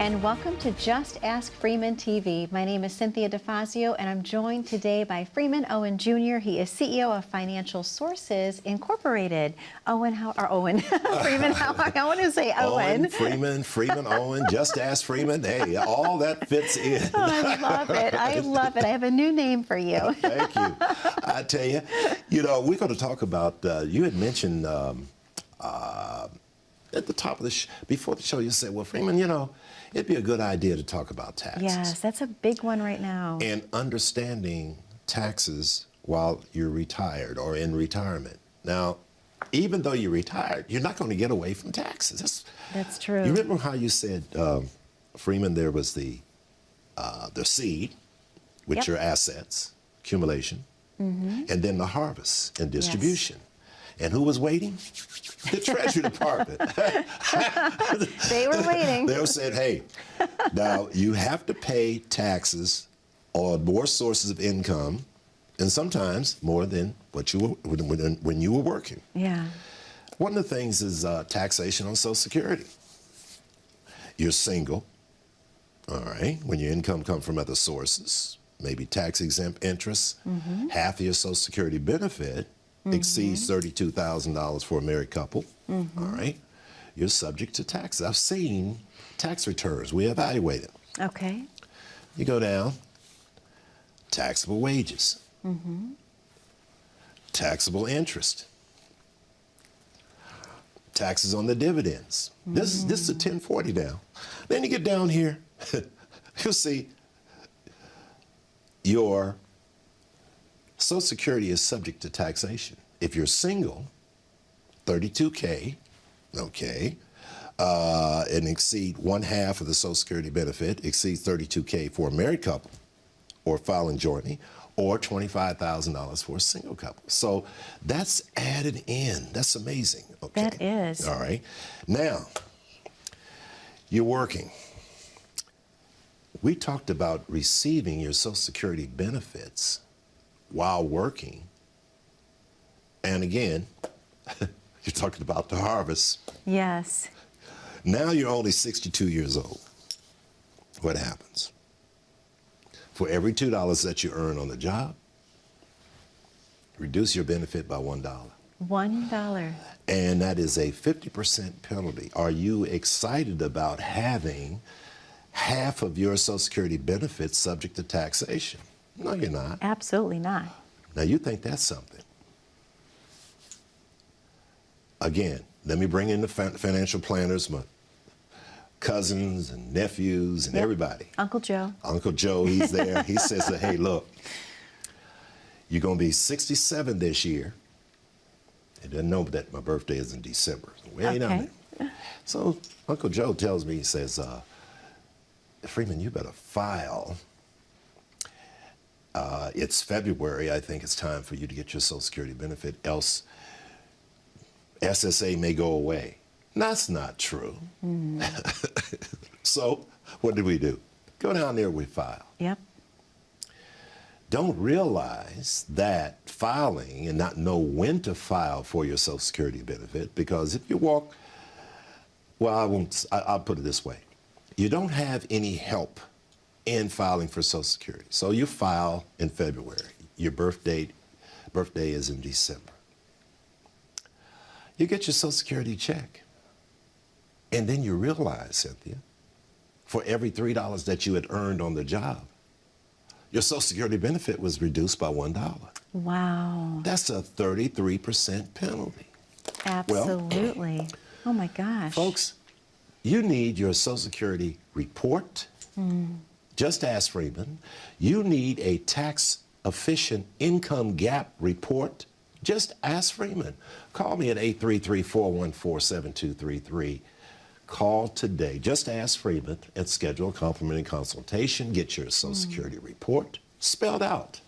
And welcome to Just Ask Freeman TV. My name is Cynthia DeFazio, and I'm joined today by Freeman Owen Jr. He is CEO of Financial Sources Incorporated. Freeman, I want to say Owen. Freeman, Owen, Just Ask Freeman. Hey, all that fits in. Oh, I love it. I love it. I have a new name for you. Thank you. I tell you, we're going to talk about, you had mentioned at the top of the before the show, you said, well, Freeman, it'd be a good idea to talk about taxes. Yes, that's a big one right now. And understanding taxes while you're retired or in retirement. Now, even though you're retired, you're not going to get away from taxes. That's true. You remember how you said, Freeman, there was the seed, which are assets, accumulation, and then the harvest and distribution. Yes. And who was waiting? The Treasury Department. They were waiting. They were saying, hey, now you have to pay taxes on more sources of income, and sometimes more than what you were when you were working. Yeah. One of the things is taxation on Social Security. You're single, all right, when your income comes from other sources, maybe tax-exempt interest, half of your Social Security benefit exceeds $32,000 for a married couple, all right, you're subject to taxes. I've seen tax returns. We evaluate it. Okay. You go down, taxable wages, taxable interest, taxes on the dividends. This is a 1040 now. Then you get down here, you'll see your Social Security is subject to taxation. If you're single, $32K, okay, and exceed one half of the Social Security benefit, exceeds $32K for a married couple, or filing jointly, or $25,000 for a single couple. So that's added in. That's amazing. Okay. That is. All right. Now, you're working. We talked about receiving your Social Security benefits while working. And again, you're talking about the harvest. Yes. Now you're only 62 years old. What happens? For every $2 that you earn on the job, reduce your benefit by $1. $1. And that is a 50% penalty. Are you excited about having half of your Social Security benefits subject to taxation? No, you're not. Absolutely not. Now, you think that's something. Again, let me bring in the financial planners, my cousins and nephews and everybody. Uncle Joe. Uncle Joe, he's there. He says, hey, look, you're going to be 67 this year. He doesn't know that my birthday is in December. So we ain't on it. So Uncle Joe tells me, he says, Freeman, you better file. It's February. I think it's time for you to get your Social Security benefit, else SSA may go away. That's not true. So what did we do? Go down there, we file. Yep. Don't realize that filing and not know when to file for your Social Security benefit, because if you walk, well, I'll put it this way. You don't have any help in filing for Social Security. So you file in February. Your birthday is in December. You get your Social Security check. And then you realize, Cynthia, for every $3 that you had earned on the job, your Social Security benefit was reduced by $1. Wow. That's a 33% penalty. Absolutely. Well, oh my gosh. Folks, you need your Social Security report. Just ask Freeman. You need a tax-efficient income gap report. Just ask Freeman. Call me at 833-414-7233. Call today. Just ask Freeman and schedule a complimentary consultation. Get your Social Security report spelled out.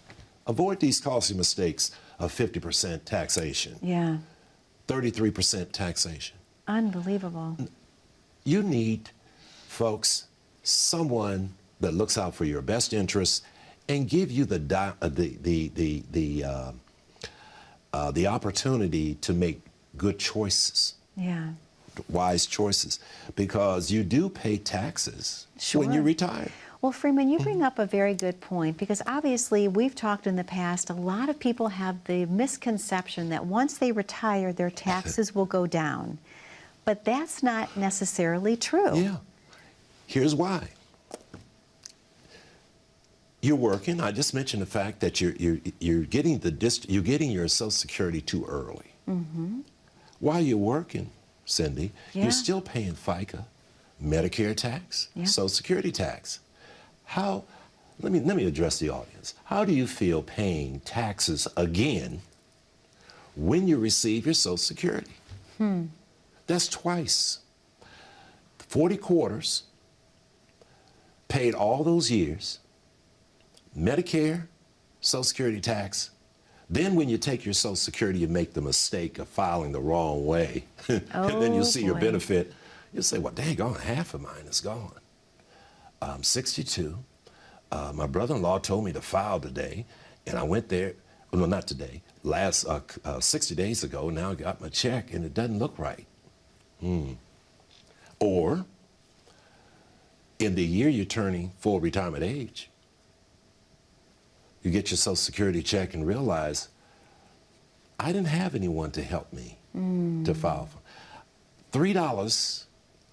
Avoid these costly mistakes of 50% taxation. Yeah. 33% taxation. Unbelievable. You need, folks, someone that looks out for your best interests and give you the opportunity to make good choices, Yeah. wise choices, because you do pay taxes when you Sure. retire. Well, Freeman, you bring up a very good point because obviously we've talked in the past, a lot of people have the misconception that once they retire, their taxes will go down. But that's not necessarily true. Yeah. Here's why. You're working. I just mentioned the fact that you're getting your Social Security too early. Mm-hmm. While you're working, Cindy, Yeah. you're still paying FICA, Medicare tax, Yeah. Social Security tax. How? Let me address the audience. How do you feel paying taxes again when you receive your Social Security? That's twice. 40 quarters, paid all those years, Medicare, Social Security tax. Then when you take your Social Security, you make the mistake of filing the wrong way. And then you'll see your boy. benefit. You'll say, well, dang on, half of mine is gone. I'm 62. My brother-in-law told me to file today, and I went there. Well, not today. 60 days ago. Now I got my check, and it doesn't look right. Or in the year you're turning full retirement age, you get your Social Security check and realize, I didn't have anyone to help me to file for. $3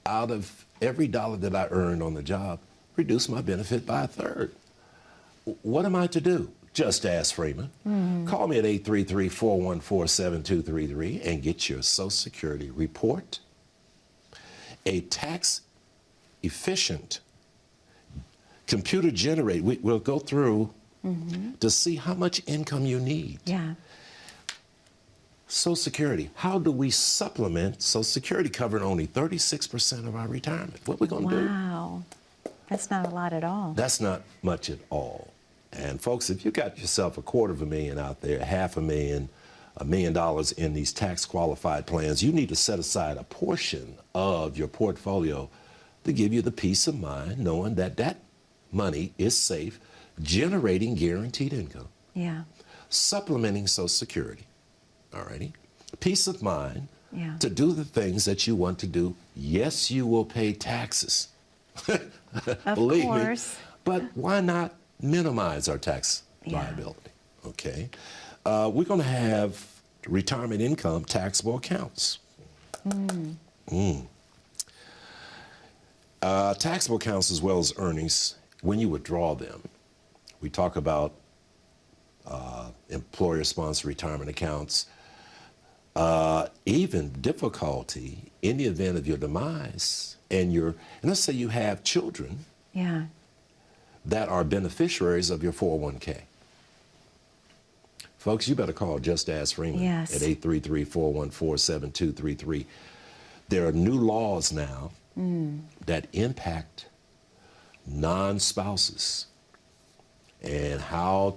out of every dollar that I earned on the job reduced my benefit by a third. What am I to do? Just ask Freeman. Call me at 833-414-7233 and get your Social Security report. A tax efficient, computer generated, we'll go through to see how much income you need. Yeah. Social Security, how do we supplement Social Security covering only 36% of our retirement? What are we going to do? Wow. That's not a lot at all. That's not much at all. And folks, if you got yourself $250,000 out there, $500,000, $1 million in these tax qualified plans, you need to set aside a portion of your portfolio to give you the peace of mind knowing that that money is safe, generating guaranteed income, Yeah. supplementing Social Security, all righty? Peace of mind Yeah. to do the things that you want to do. Yes, you will pay taxes. Of Believe course. me. But why not minimize our tax Yeah. liability? Okay. We're going to have retirement income taxable accounts. Taxable accounts as well as earnings, when you withdraw them, we talk about employer-sponsored retirement accounts, even difficulty in the event of your demise, and let's say you have children Yeah. that are beneficiaries of your 401k. Folks, you better call Just Ask Freeman Yes. at 833-414-7233. There are new laws now that impact non-spouses and how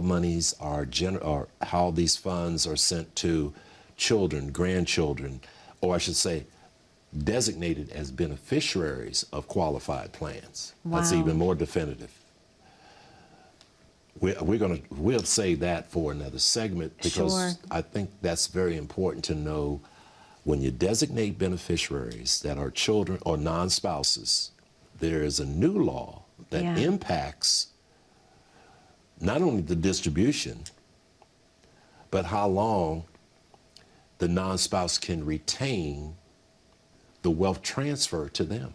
monies are or how these funds are sent to children, grandchildren, or I should say designated as beneficiaries of qualified plans. That's Wow. even more definitive. We'll save that for another segment because Sure. I think that's very important to know. When you designate beneficiaries that are children or non-spouses, there is a new law that Yeah. impacts not only the distribution, but how long the non-spouse can retain the wealth transfer to them.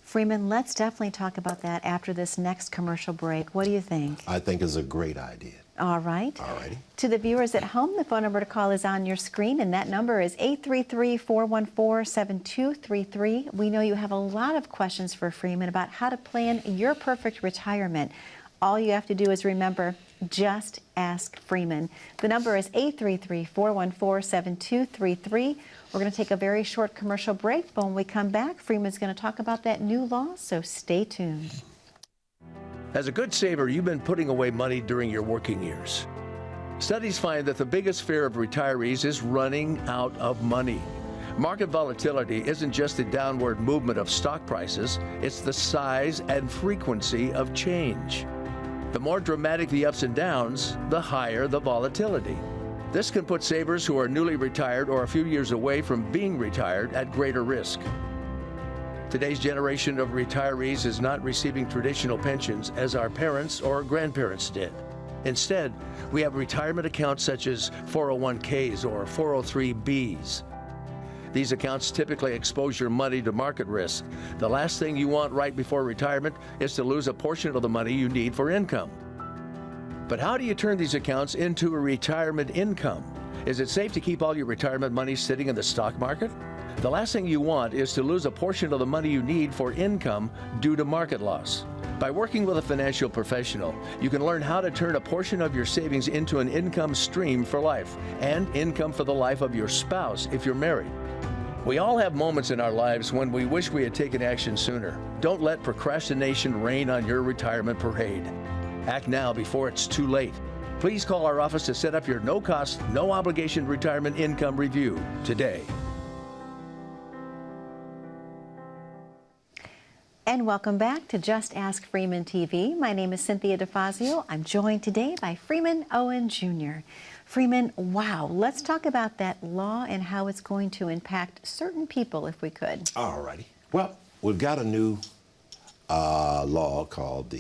Freeman, let's definitely talk about that after this next commercial break. What do you think? I think is a great idea. All right. All righty. To the viewers at home, the phone number to call is on your screen, and that number is 833-414-7233. We know you have a lot of questions for Freeman about how to plan your perfect retirement. All you have to do is remember, just ask Freeman. The number is 833-414-7233. We're going to take a very short commercial break, but when we come back, Freeman's going to talk about that new law, so stay tuned. As a good saver, you've been putting away money during your working years. Studies find that the biggest fear of retirees is running out of money. Market volatility isn't just the downward movement of stock prices, it's the size and frequency of change. The more dramatic the ups and downs, the higher the volatility. This can put savers who are newly retired or a few years away from being retired at greater risk. Today's generation of retirees is not receiving traditional pensions as our parents or grandparents did. Instead, we have retirement accounts such as 401ks or 403bs. These accounts typically expose your money to market risk. The last thing you want right before retirement is to lose a portion of the money you need for income. But how do you turn these accounts into a retirement income? Is it safe to keep all your retirement money sitting in the stock market? The last thing you want is to lose a portion of the money you need for income due to market loss. By working with a financial professional, you can learn how to turn a portion of your savings into an income stream for life and income for the life of your spouse if you're married. We all have moments in our lives when we wish we had taken action sooner. Don't let procrastination reign on your retirement parade. Act now before it's too late. Please call our office to set up your no-cost, no-obligation retirement income review today. And welcome back to Just Ask Freeman TV. My name is Cynthia DeFazio. I'm joined today by Freeman Owen Jr. Freeman, wow, let's talk about that law and how it's going to impact certain people, if we could. All righty. Well, we've got a new law called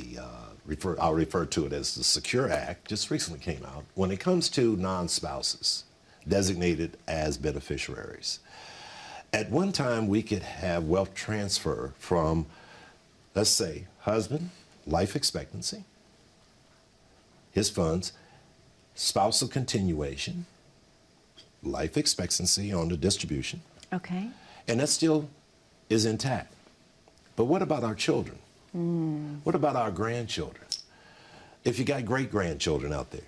I'll refer to it as the Secure Act, just recently came out, when it comes to non-spouses designated as beneficiaries. At one time, we could have wealth transfer from, let's say, husband, life expectancy, his funds, spousal continuation, life expectancy on the distribution. Okay. And that still is intact. But what about our children? What about our grandchildren? If you got great-grandchildren out there,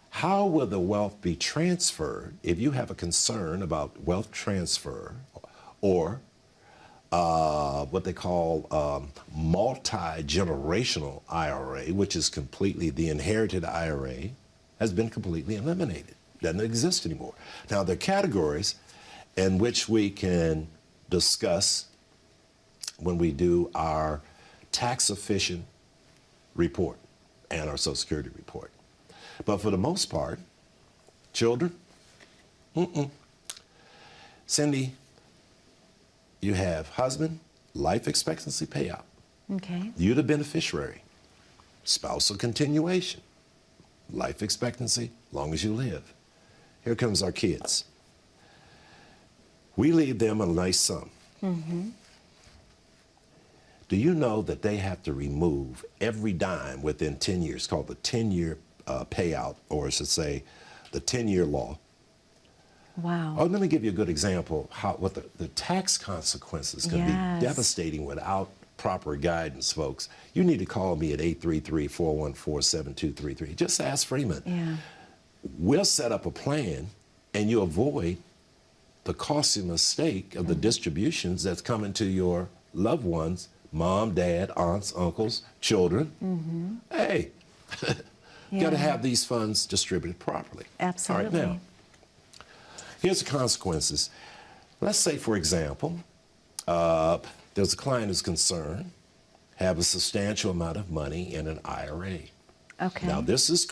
how will the wealth be transferred if you have a concern about wealth transfer or what they call multi-generational IRA, which is completely the inherited IRA, has been completely eliminated, doesn't exist anymore. Now, there are categories in which we can discuss when we do our tax-efficient report and our Social Security report. But for the most part, children, Cindy, you have husband, life expectancy payout. Okay. You're the beneficiary. Spousal continuation. Life expectancy, long as you live. Here comes our kids. We leave them a nice sum. Do you know that they have to remove every dime within 10 years, called the 10-year payout, or I should say, the 10-year law? Wow. Oh, let me give you a good example of what the tax consequences can be devastating without proper guidance, folks. You need to call me at 833-414-7233. Just ask Freeman. Yeah. We'll set up a plan, and you avoid the costly mistake of the distributions that's coming to your loved ones, mom, dad, aunts, uncles, children. Hey, you got to have these funds distributed properly. Absolutely. All right, now, here's the consequences. Let's say, for example, there's a client who's concerned, have a substantial amount of money in an IRA. Okay. Now, this is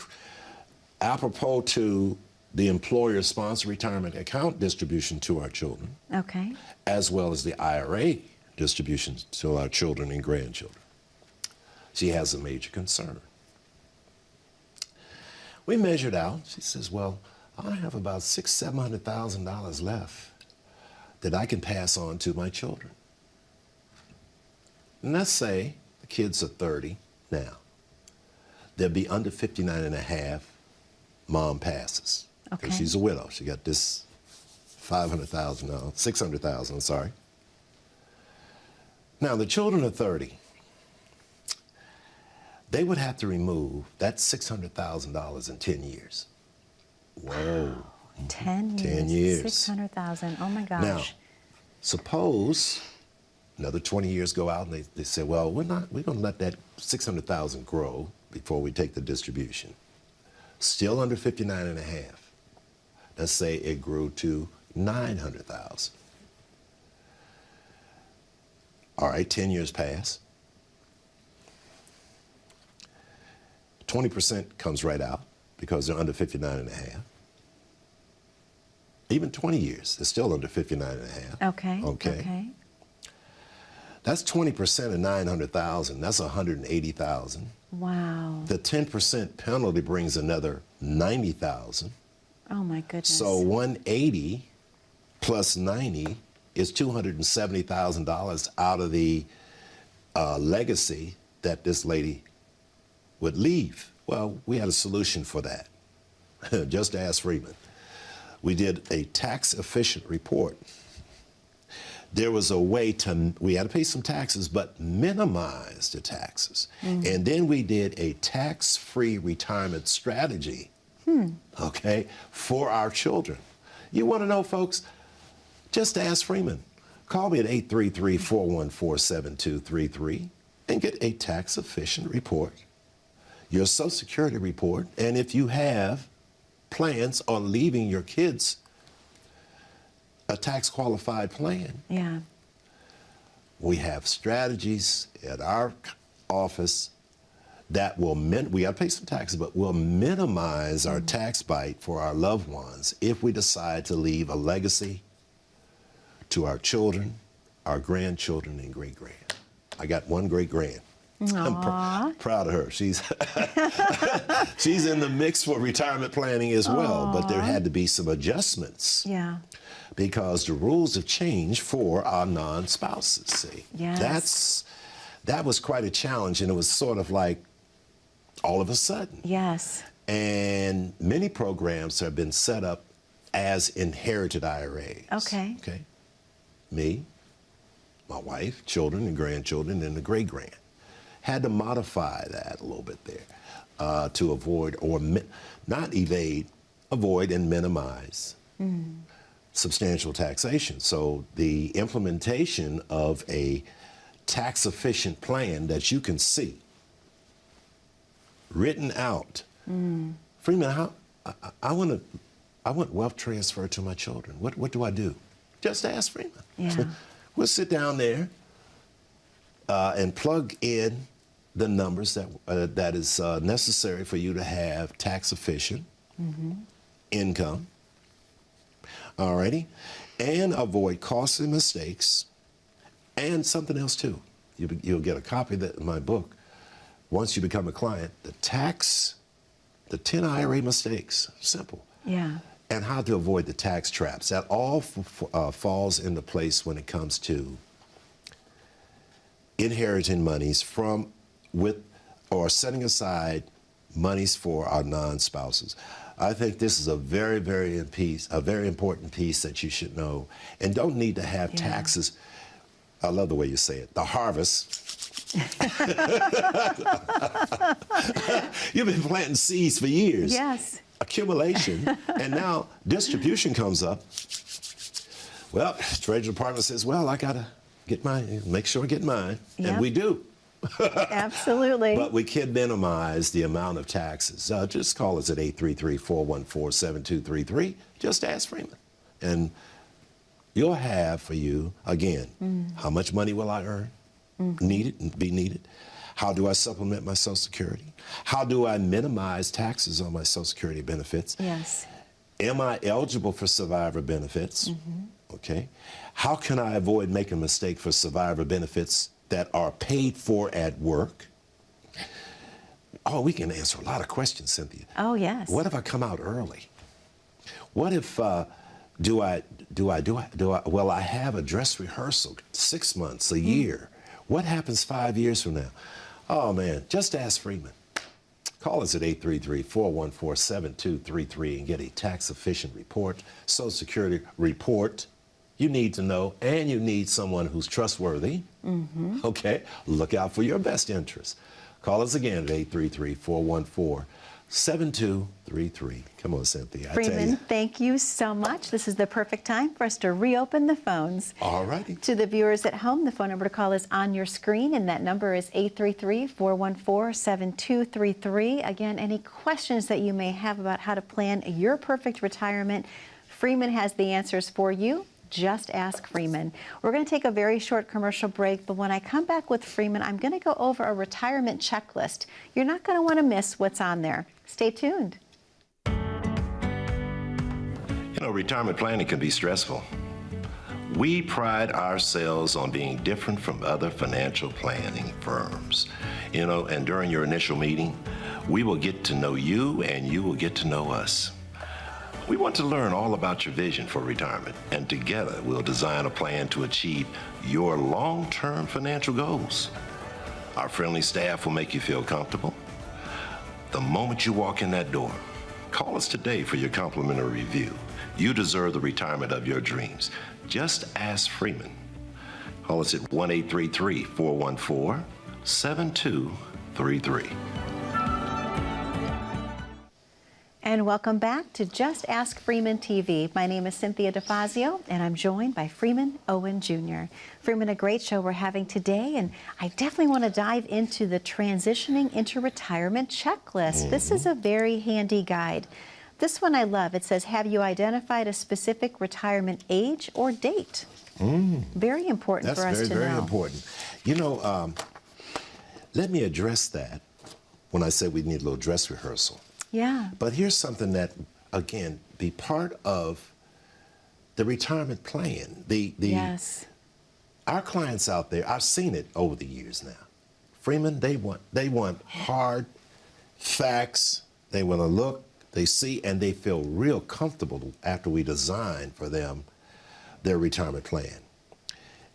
apropos to the employer-sponsored retirement account distribution to our children, Okay. as well as the IRA distribution to our children and grandchildren. She has a major concern. We measured out, she says, well, I have about $600,000-$700,000 left that I can pass on to my children. And let's say the kids are 30 now. They'll be under 59 and a half, mom passes. Okay. She's a widow. She got this $600,000, sorry. Now, the children are 30. They would have to remove that $600,000 in 10 years. Whoa. 10 years. 10 years. 600,000. Oh my gosh. Now, suppose another 20 years go out and they say, well, we're going to let that 600,000 grow before we take the distribution. still under 59 and a half. Let's say it grew to 900,000. All right, 10 years pass. 20% comes right out because they're under 59 and a half. Even 20 years, they're still under 59 and a half. Okay. Okay. That's 20% of 900,000. That's 180,000. Wow. The 10% penalty brings another 90,000. Oh my goodness. So 180 plus 90 is $270,000 out of the legacy that this lady would leave. Well, we had a solution for that. Just ask Freeman. We did a tax efficient report. There was a way we had to pay some taxes, but minimize the taxes. And then we did a tax-free retirement strategy, okay, for our children. You want to know, folks? Just ask Freeman. Call me at 833-414-7233 and get a tax-efficient report, your Social Security report, and if you have plans on leaving your kids a tax-qualified plan, Yeah. we have strategies at our office that will, we got to pay some taxes, but will minimize our tax bite for our loved ones if we decide to leave a legacy to our children, our grandchildren, and great-grand. I got one great-grand. I'm proud of her. She's she's in the mix for retirement planning as well, but there had to be some adjustments. Yeah. Because the rules have changed for our non-spouses, see. Yes. That was quite a challenge, and it was sort of like all of a sudden. Yes. And many programs have been set up as inherited IRAs. Okay. Okay. Me, my wife, children and grandchildren, and the great-grand. Had to modify that a little bit there to avoid or not evade, avoid and minimize substantial taxation. So the implementation of a tax-efficient plan that you can see written out. Freeman, I want wealth transfer to my children. What do I do? Just ask Freeman. Yeah. We'll sit down there and plug in the numbers that is necessary for you to have tax-efficient income. Alrighty, and avoid costly mistakes, and something else too. You'll get a copy of that in my book. Once you become a client, the 10 IRA mistakes, simple. Yeah. And how to avoid the tax traps. That all falls into place when it comes to inheriting monies or setting aside monies for our non-spouses. I think this is a very, very important piece that you should know, and don't need to have taxes. I love the way you say it. The harvest. You've been planting seeds for years. Yes. Accumulation, and now distribution comes up. Well, Treasury Department says, well, I gotta get mine, make sure I get mine, and we do. Absolutely. But we can minimize the amount of taxes. Just call us at 833-414-7233. Just ask Freeman. And you'll have for you, again, how much money will I earn? Be needed? How do I supplement my Social Security? How do I minimize taxes on my Social Security benefits? Yes. Am I eligible for survivor benefits? Okay. How can I avoid making a mistake for survivor benefits that are paid for at work? Oh, we can answer a lot of questions, Cynthia. Oh, yes. What if I come out early? What if, well, I have a dress rehearsal 6 months, a year. What happens 5 years from now? Oh, man, just ask Freeman. Call us at 833-414-7233 and get a tax-efficient report, Social Security report. You need to know, and you need someone who's trustworthy. Okay, look out for your best interests. Call us again at 833-414 7233. Come on, Cynthia. I tell Freeman, you. thank you so much. This is the perfect time for us to reopen the phones. All righty. To the viewers at home, the phone number to call is on your screen, and that number is 833-414-7233. Again, any questions that you may have about how to plan your perfect retirement, Freeman has the answers for you. Just ask Freeman. We're going to take a very short commercial break, but when I come back with Freeman, I'm going to go over a retirement checklist. You're not going to want to miss what's on there. Stay tuned. You know, retirement planning can be stressful. We pride ourselves on being different from other financial planning firms. You know, and during your initial meeting, we will get to know you and you will get to know us. We want to learn all about your vision for retirement, and together we'll design a plan to achieve your long-term financial goals. Our friendly staff will make you feel comfortable. The moment you walk in that door, call us today for your complimentary review. You deserve the retirement of your dreams. Just ask Freeman. Call us at 1-833-414-7233. And welcome back to Just Ask Freeman TV. My name is Cynthia DeFazio, and I'm joined by Freeman Owen Jr. Freeman, a great show we're having today, and I definitely want to dive into the Transitioning into Retirement Checklist. This is a very handy guide. This one I love. It says, have you identified a specific retirement age or date? Very important for us to know. That's very important. You know, let me address that when I said we need a little dress rehearsal. Yeah. But here's something that, again, be part of the retirement plan. Yes. Our clients out there, I've seen it over the years now. Freeman, they want hard facts. They want to look, they see, and they feel real comfortable after we design for them their retirement plan.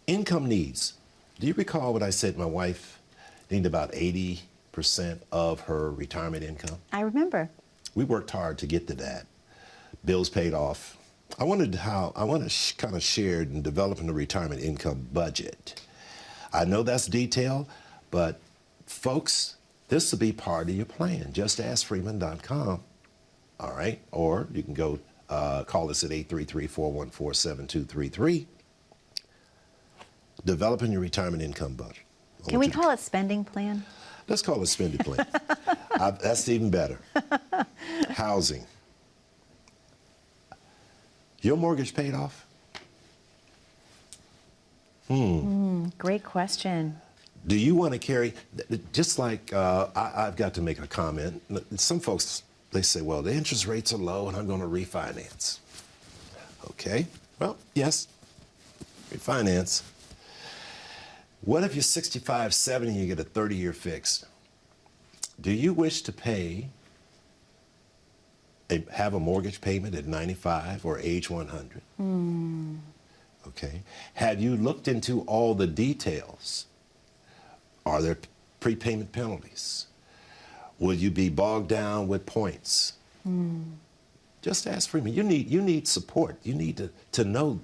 Income needs. Do you recall what I said? My wife needed about 80% of her retirement income. I remember. We worked hard to get to that. Bills paid off. I want to kind of share in developing a retirement income budget. I know that's detailed, but folks, this will be part of your plan. JustAskFreeman.com. All right, or you can go call us at 833-414-7233. Developing your retirement income budget. Can we call it spending plan? Let's call it spending plan. That's even better. Housing. Your mortgage paid off? Great question. Do you want to carry, just like I've got to make a comment. Some folks, they say, well, the interest rates are low and I'm going to refinance. Okay, well, yes, refinance. What if you're 65, 70, you get a 30-year fix? Do you wish to have a mortgage payment at 95 or age 100? Okay. Have you looked into all the details? Are there prepayment penalties? Will you be bogged down with points? Just ask Freeman. You need support. You need to know,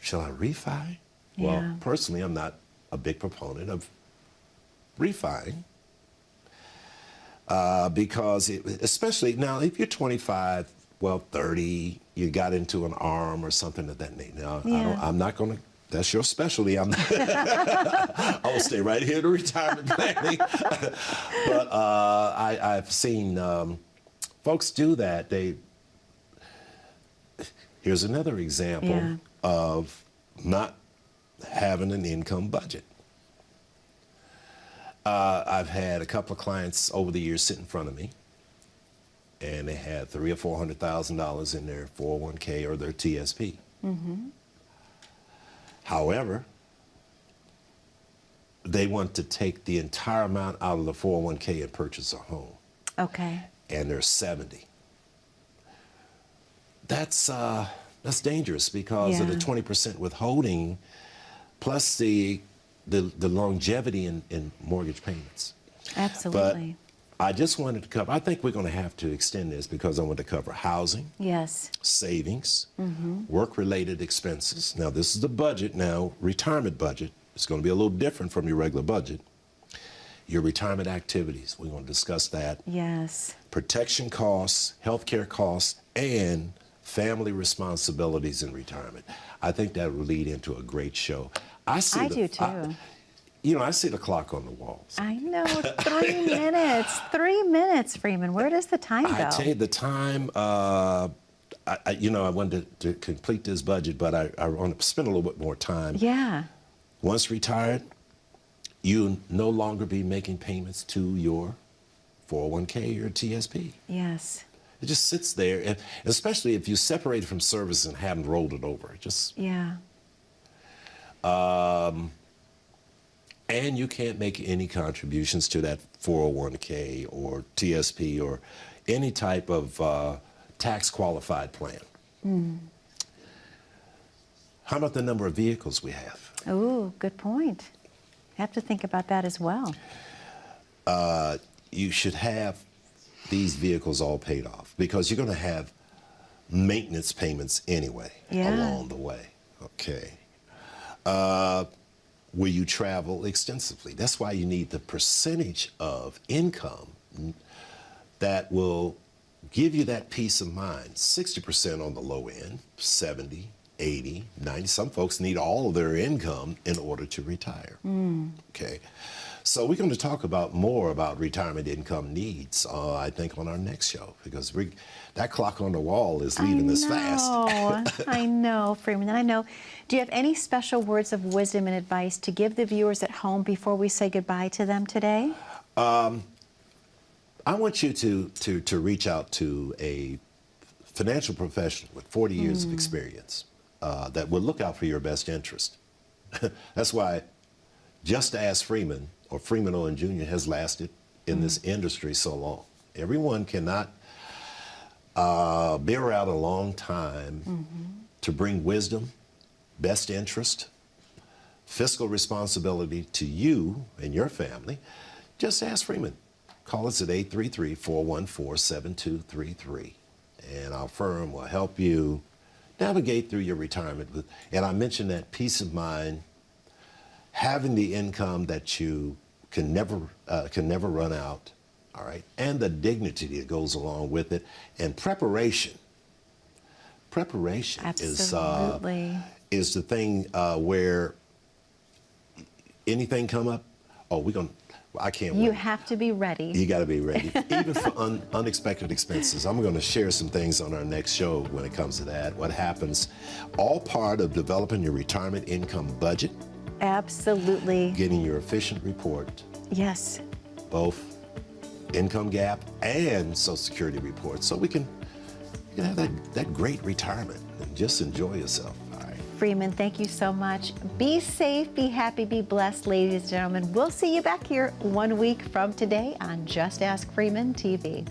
shall I refi? Yeah. Well, personally, I'm not a big proponent of refining because especially now, if you're 25, well, 30, you got into an arm or something of that nature. Now, I'm not going to, that's your specialty. I will stay right here to retirement planning. But I've seen folks do that. Here's another example of not having an income budget. I've had a couple of clients over the years sit in front of me, and they had $300,000 or $400,000 in their 401k or their TSP. However, they want to take the entire amount out of the 401k and purchase a home. Okay. And they're 70. That's dangerous because of the 20% withholding, plus the longevity in mortgage payments. Absolutely. But I just wanted to cover, I think we're going to have to extend this because I want to cover housing, Yes. savings, work-related expenses. Now, this is the budget now, retirement budget. It's going to be a little different from your regular budget. your retirement activities. We're going to discuss that. Yes. Protection costs, healthcare costs, and family responsibilities in retirement. I think that will lead into a great show. I do too. I see the clock on the walls. I know, 3 minutes. 3 minutes, Freeman. Where does the time go? I tell you, the time, I wanted to complete this budget, but I want to spend a little bit more time. Yeah. Once retired, you no longer be making payments to your 401k or TSP. Yes. It just sits there, and especially if you separate from service and haven't rolled it over. Yeah. And you can't make any contributions to that 401k or TSP or any type of tax qualified plan. How about the number of vehicles we have? Oh, good point. Have to think about that as well. You should have these vehicles all paid off because you're going to have maintenance payments anyway along the way. Okay. Will you travel extensively? That's why you need the percentage of income that will give you that peace of mind. 60% on the low end, 70, 80, 90. Some folks need all of their income in order to retire. Okay. So we're going to talk more about retirement income needs, I think, on our next show, because that clock on the wall is leaving us fast. I know, Freeman, and I know. Do you have any special words of wisdom and advice to give the viewers at home before we say goodbye to them today? I want you to reach out to a financial professional with 40 years of experience that will look out for your best interest. That's why Just Ask Freeman, or Freeman Owen Jr., has lasted in this industry so long. Everyone cannot be around a long time to bring wisdom, best interest, fiscal responsibility to you and your family. Just ask Freeman. Call us at 833-414-7233, and our firm will help you navigate through your retirement. And I mentioned that peace of mind, having the income that you can never run out, all right, and the dignity that goes along with it, and preparation. Preparation is the thing where anything come up, I can't wait. You have to be ready. You got to be ready, even for unexpected expenses. I'm going to share some things on our next show when it comes to that. What happens, all part of developing your retirement income budget. Absolutely. Getting your efficient report. Yes. Both income gap and Social Security report, so you can have that great retirement and just enjoy yourself. All right. Freeman, thank you so much. Be safe, be happy, be blessed, ladies and gentlemen. We'll see you back here 1 week from today on Just Ask Freeman TV.